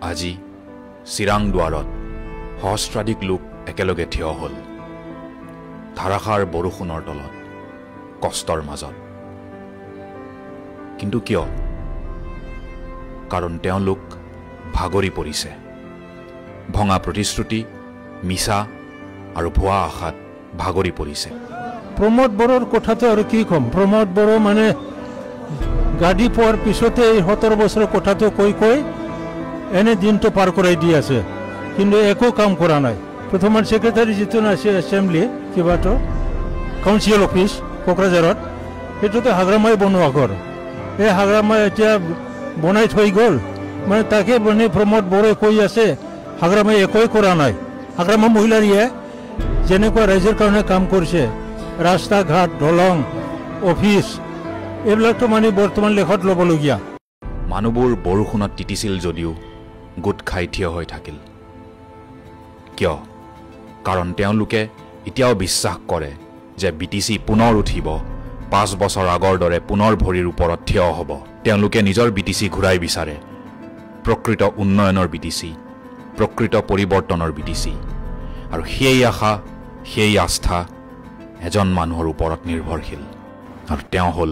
আজি চিৰাং দুৱাৰত সহস্ৰাধিক লোক একেলগে থিয় হ'ল ধাৰাসাৰ বৰষুণৰ তলত কষ্টৰ মাজত কিন্তু কিয় কাৰণ তেওঁলোক ভাগৰি পৰিছে ভঙা প্ৰতিশ্ৰুতি মিছা আৰু ভুৱা আশাত ভাগৰি পৰিছে প্ৰমোদ বড়োৰ কথাটো আৰু কি ক'ম প্ৰমোদ বড়ো মানে গাড়ী পোৱাৰ পিছতে 17 বছৰৰ কথাটো কৈ এনে দিনটো পাৰ কৰাই দি আছে কিন্তু একো কাম কৰা নাই প্ৰথমে সেক্ৰেটাৰী যিটো আছে এছেম্বলি কিবাটো কাউন্সিল অফিচ কোকৰাঝাৰত সেইটোতো হাগ্ৰামাই বনোৱা ঘৰ এই হাগ্ৰামাই এতিয়া বনাই থৈ গ'ল মানে তাকে মানে প্ৰমোদ বড়োই কৈ আছে হাগ্ৰামাই একোই কৰা নাই হাগ্ৰামা মহিলাৰীয়ে যেনেকুৱা ৰাইজৰ কাৰণে কাম কৰিছে ৰাস্তা ঘাট দলং অফিচ এইবিলাকতো মানে বৰ্তমান লেখত ল'বলগীয়া মানুহবোৰ বৰষুণত তিতিছিল যদিও গোট খাই থিয় হৈ থাকিল কিয় কাৰণ তেওঁলোকে এতিয়াও বিশ্বাস কৰে যে বিটিচি পুনৰ উঠিব 5 বছৰ আগৰ দৰে পুনৰ ভৰিৰ ওপৰত থিয় হ'ব তেওঁলোকে নিজৰ বিটিচি ঘূৰাই বিচাৰে প্ৰকৃত উন্নয়নৰ বিটিচি প্ৰকৃত পৰিৱৰ্তনৰ বিটিচি আৰু সেই আশা সেই আস্থা এজন মানুহৰ ওপৰত নিৰ্ভৰশীল আৰু তেওঁ হ'ল